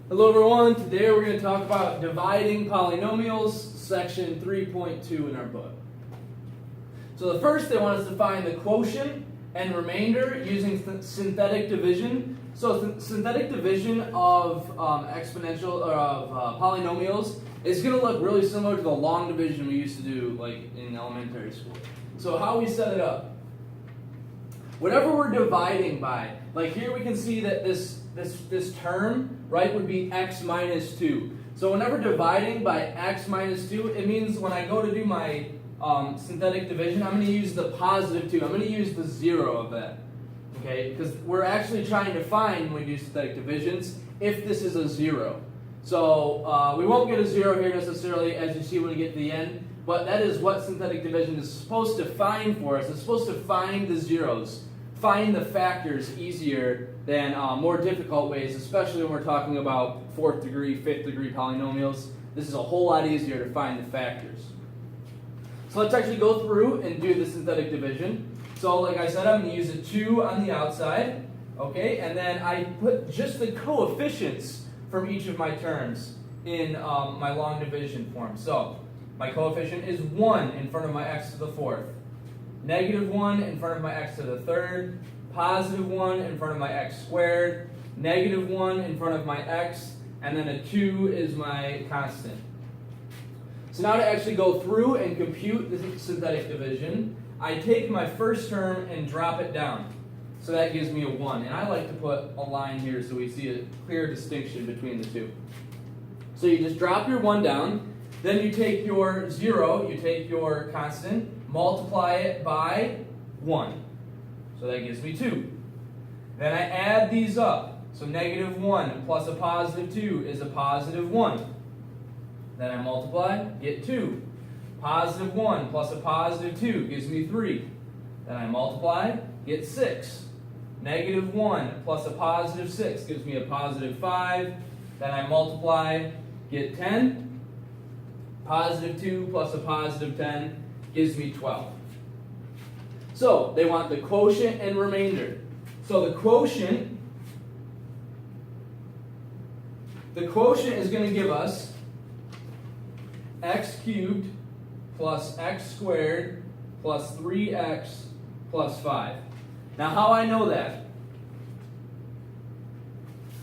Hello everyone, today we're going to talk about dividing polynomials, section 3.2 in our book. So the first they want us to find the quotient and remainder using synthetic division. So synthetic division of exponential or of polynomials is going to look really similar to the long division we used to do like in elementary school. So how we set it up. Whatever we're dividing by, like here we can see that this term, right, would be x minus 2. So whenever dividing by x minus 2, it means when I go to do my synthetic division, I'm going to use the positive 2. I'm going to use the 0 of that, okay? Because we're actually trying to find, when we do synthetic divisions, if this is a 0. So we won't get a 0 here necessarily, as you see when we get to the end, but that is what synthetic division is supposed to find for us. It's supposed to find the zeros, find the factors easier than more difficult ways, especially when we're talking about 4th degree, 5th degree polynomials. This is a whole lot easier to find the factors. So let's actually go through and do the synthetic division. So like I said, I'm going to use a 2 on the outside, okay, and then I put just the coefficients from each of my terms in my long division form. So my coefficient is 1 in front of my x to the 4th, negative 1 in front of my x to the 3rd, positive 1 in front of my x squared, negative 1 in front of my x, and then a 2 is my constant. So now to actually go through and compute the synthetic division, I take my first term and drop it down. So that gives me a 1. And I like to put a line here so we see a clear distinction between the two. So you just drop your 1 down, then you take your 0, you take your constant, multiply it by 1. So that gives me 2. Then I add these up. So negative 1 plus a positive 2 is a positive 1. Then I multiply, get 2. Positive 1 plus a positive 2 gives me 3. Then I multiply, get 6. Negative 1 plus a positive 6 gives me a positive 5. Then I multiply, get 10. Positive 2 plus a positive 10 gives me 12. So they want the quotient and remainder. So the quotient is going to give us x cubed plus x squared plus 3x plus 5. Now how I know that?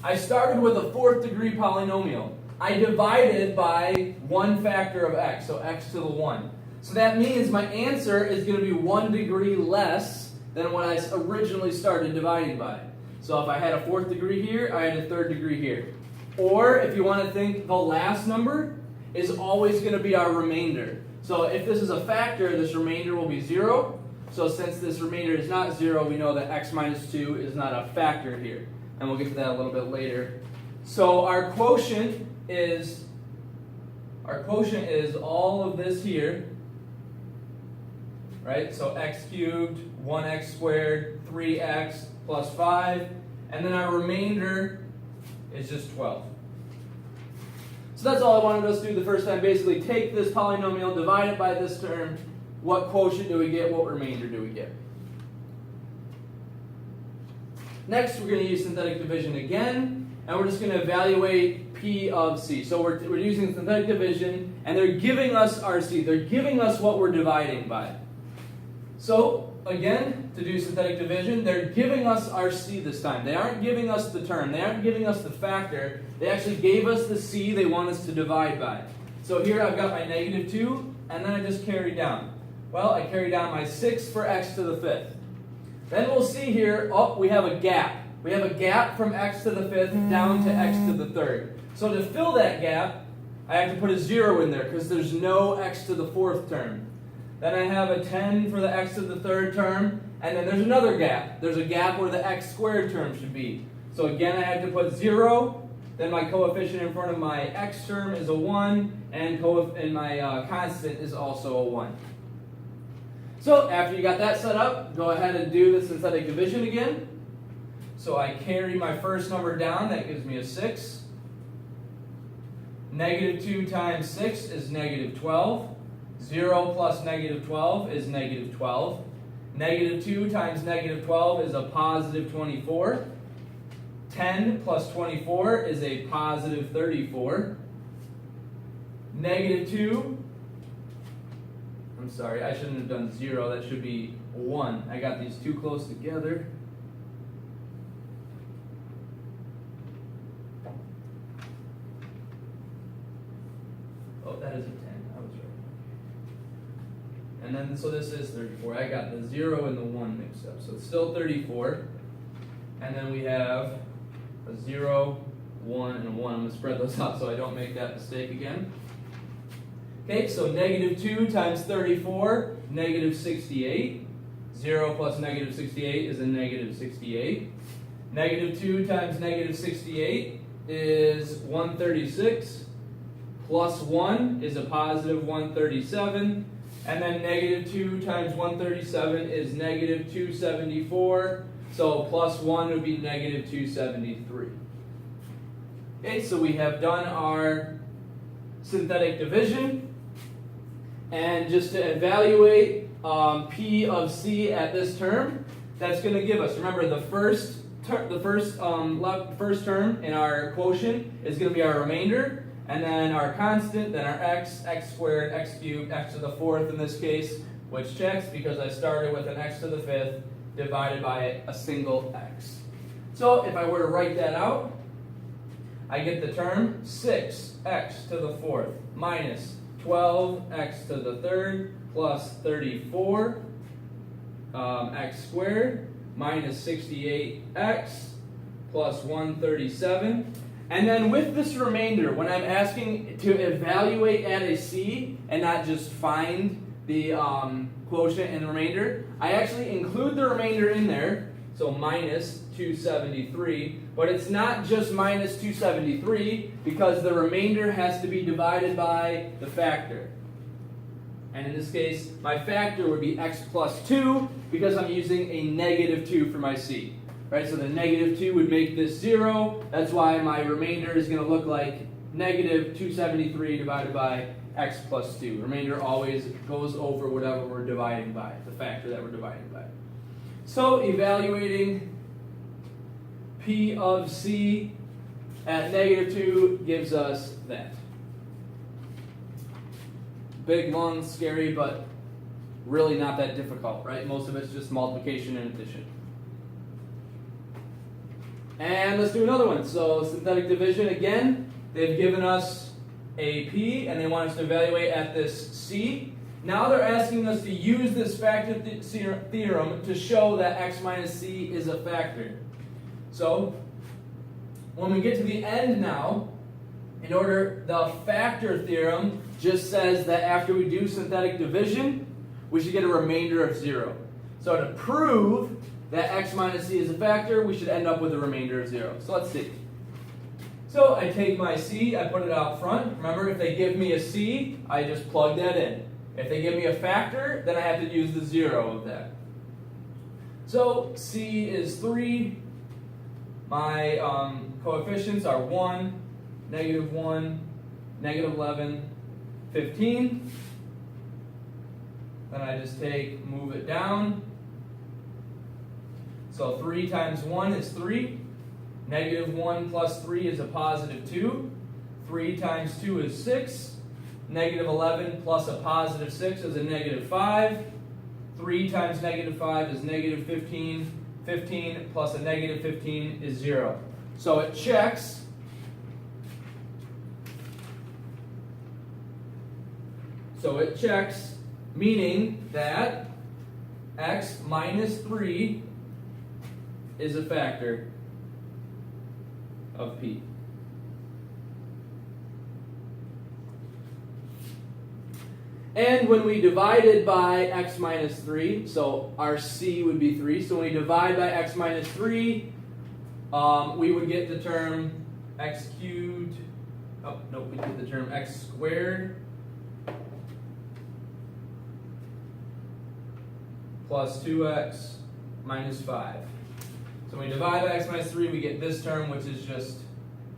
I started with a 4th degree polynomial. I divided by one factor of x, so x to the 1. So that means my answer is going to be 1 degree less than what I originally started dividing by. So if I had a 4th degree here, I had a 3rd degree here. Or if you want to think the last number is always going to be our remainder. So if this is a factor, this remainder will be 0. So since this remainder is not 0, we know that x minus 2 is not a factor here. And we'll get to that a little bit later. So our quotient is all of this here. Right? So x cubed, 1x squared, 3x plus 5. And then our remainder is just 12. So that's all I wanted us to do the first time. Basically take this polynomial, divide it by this term. What quotient do we get? What remainder do we get? Next, we're going to use synthetic division again. And we're just going to evaluate P of C. So we're using synthetic division. And they're giving us our C. They're giving us what we're dividing by. So, again, to do synthetic division, they're giving us our C this time. They aren't giving us the term. They aren't giving us the factor. They actually gave us the C they want us to divide by. So here I've got my negative 2, and then I just carry down. Well, I carry down my 6 for x to the 5th. Then we'll see here, we have a gap. We have a gap from x to the 5th down to x to the 3rd. So to fill that gap, I have to put a 0 in there because there's no x to the 4th term. Then I have a 10 for the x to the 3rd term, and then there's another gap. There's a gap where the x squared term should be. So again, I have to put 0, then my coefficient in front of my x term is a 1, and my constant is also a 1. So after you got that set up, go ahead and do the synthetic division again. So I carry my first number down, that gives me a 6. Negative 2 times 6 is negative 12. 0 plus negative 12 is negative 12. Negative 2 times negative 12 is a positive 24. 10 plus 24 is a positive 34. Negative 2, I'm sorry, I shouldn't have done 0, that should be 1. I got these too close together. Oh, that is a 10, I was right. And then, so this is 34. I got the 0 and the 1 mixed up, so it's still 34. And then we have a 0, 1, and a 1. I'm going to spread those out so I don't make that mistake again. Okay, so negative 2 times 34, negative 68. 0 plus negative 68 is a negative 68. Negative 2 times negative 68 is 136. Plus 1 is a positive 137. And then negative 2 times 137 is negative 274. So plus 1 would be negative 273. Okay, so we have done our synthetic division. And just to evaluate P of C at this term, that's going to give us, remember, the first term in our quotient is going to be our remainder, and then our constant, then our x squared, x cubed, x to the fourth in this case, which checks because I started with an x to the fifth divided by a single x. So if I were to write that out, I get the term 6x to the fourth minus 12x to the third plus 34 x squared minus 68x plus 137. And then with this remainder, when I'm asking to evaluate at a C and not just find the quotient and the remainder, I actually include the remainder in there, so minus 273, but it's not just minus 273 because the remainder has to be divided by the factor. And in this case, my factor would be x plus 2 because I'm using a negative 2 for my C. Right, so the negative 2 would make this 0. That's why my remainder is going to look like negative 273 divided by x plus 2. Remainder always goes over whatever we're dividing by, the factor that we're dividing by. So evaluating P of C at negative 2 gives us that. Big, long, scary, but really not that difficult, right? Most of it's just multiplication and addition. And let's do another one. So synthetic division again, they've given us a P and they want us to evaluate at this C. Now they're asking us to use this factor theorem to show that x minus c is a factor. So when we get to the end now, the factor theorem just says that after we do synthetic division, we should get a remainder of 0. So to prove that x minus c is a factor, we should end up with a remainder of 0. So let's see. So I take my c, I put it out front. Remember, if they give me a c, I just plug that in. If they give me a factor, then I have to use the 0 of that. So c is 3. My coefficients are 1, negative 1, negative 11, 15. Then I just move it down. So 3 times 1 is 3. Negative 1 plus 3 is a positive 2. 3 times 2 is 6. Negative 11 plus a positive 6 is a negative 5. 3 times negative 5 is negative 15. 15 plus a negative 15 is 0. So it checks. Meaning that x minus 3 is a factor of P. And when we divide it by x minus 3, so our C would be 3. So when we divide by x minus 3, we would get the term x cubed. Oh, no, we get the term x squared plus 2x minus 5. So when we divide by x minus 3, we get this term, which is just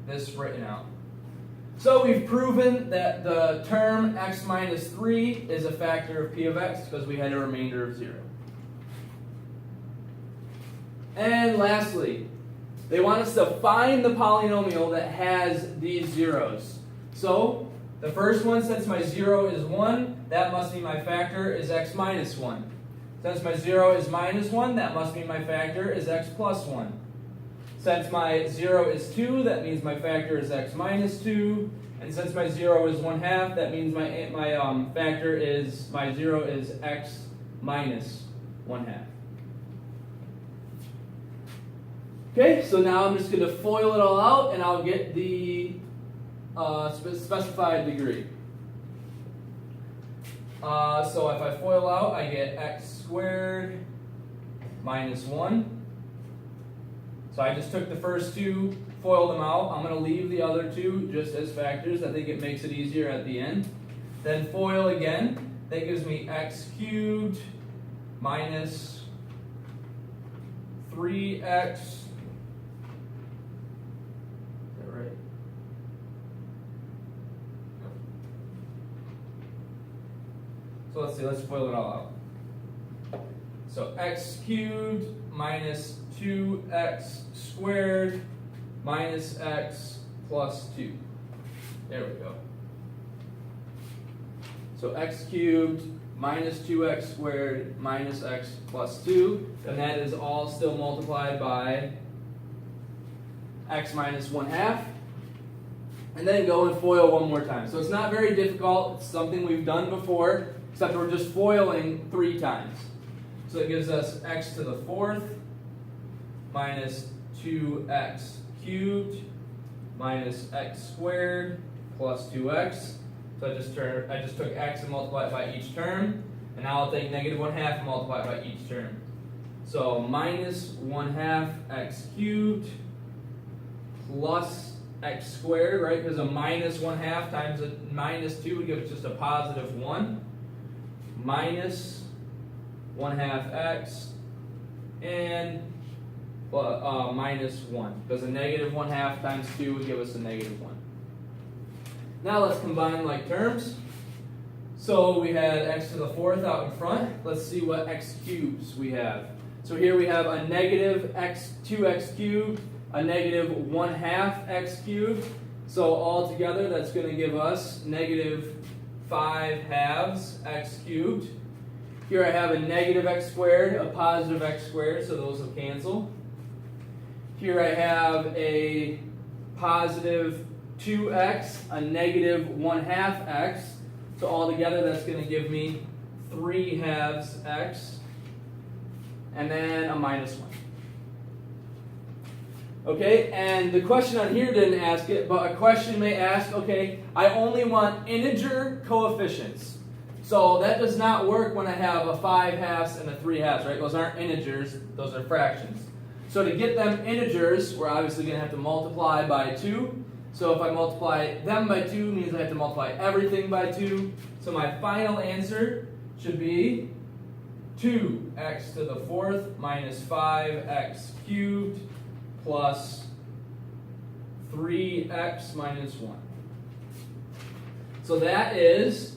this written out. So we've proven that the term x minus 3 is a factor of P of x because we had a remainder of 0. And lastly, They want us to find the polynomial that has these zeros. So the first one, since my 0 is 1, that must mean my factor is x minus 1. Since my 0 is minus 1, that must mean my factor is x plus 1. Since my 0 is 2, that means my factor is x minus 2. And since my 0 is 1/2, that means my factor is, my 0 is x minus 1/2. Okay, so now I'm just going to FOIL it all out, and I'll get the specified degree. So if I FOIL out, I get x squared minus 1. So I just took the first two, FOILed them out. I'm going to leave the other two just as factors. I think it makes it easier at the end. Then FOIL again. That gives me x cubed minus 3x. Is that right? So let's see, let's FOIL it all out. So x cubed minus 2x squared minus x plus 2. There we go. So x cubed minus 2x squared minus x plus 2, and that is all still multiplied by x minus 1/2. And then go and FOIL one more time. So it's not very difficult. It's something we've done before, except we're just FOILing 3 times. So it gives us x to the 4th minus 2x cubed minus x squared plus 2x. So I just took x and multiplied it by each term, and now I'll take negative 1/2 and multiply it by each term. So minus 1/2 x cubed plus x squared, right? Because a minus 1/2 times a minus 2 would give us just a positive 1. Minus 1/2 x and minus 1. Because a negative 1/2 times 2 would give us a negative 1. Now let's combine like terms. So we had x to the 4th out in front. Let's see what x cubes we have. So here we have a negative 2x cubed, a negative 1/2 x cubed. So all together that's going to give us negative 5/2 x cubed. Here I have a negative x squared, a positive x squared, so those will cancel. Here I have a positive 2x, a negative 1/2 x. So all together that's going to give me 3/2 x, and then a minus 1. Okay, and the question on here didn't ask it, but a question may ask, okay, I only want integer coefficients. So that does not work when I have a 5/2 and a 3/2, right? Those aren't integers, those are fractions. So to get them integers, we're obviously going to have to multiply by 2. So if I multiply them by 2, means I have to multiply everything by 2. So my final answer should be 2x to the 4th minus 5x cubed plus 3x minus 1. So that is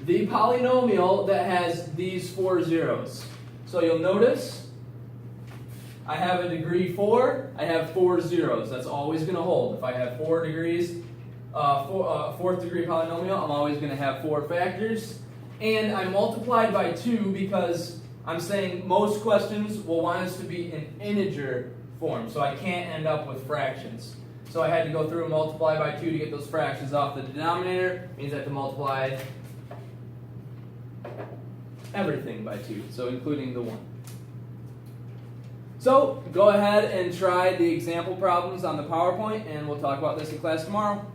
the polynomial that has these 4 zeros. So you'll notice I have a degree 4, I have 4 zeros. That's always going to hold. If I have 4 degrees, 4th degree polynomial, I'm always going to have 4 factors. And I multiplied by 2 because I'm saying most questions will want us to be in integer form. So I can't end up with fractions. So I had to go through and multiply by 2 to get those fractions off the denominator. It means I have to multiply everything by 2, so including the 1. So go ahead and try the example problems on the PowerPoint, and we'll talk about this in class tomorrow.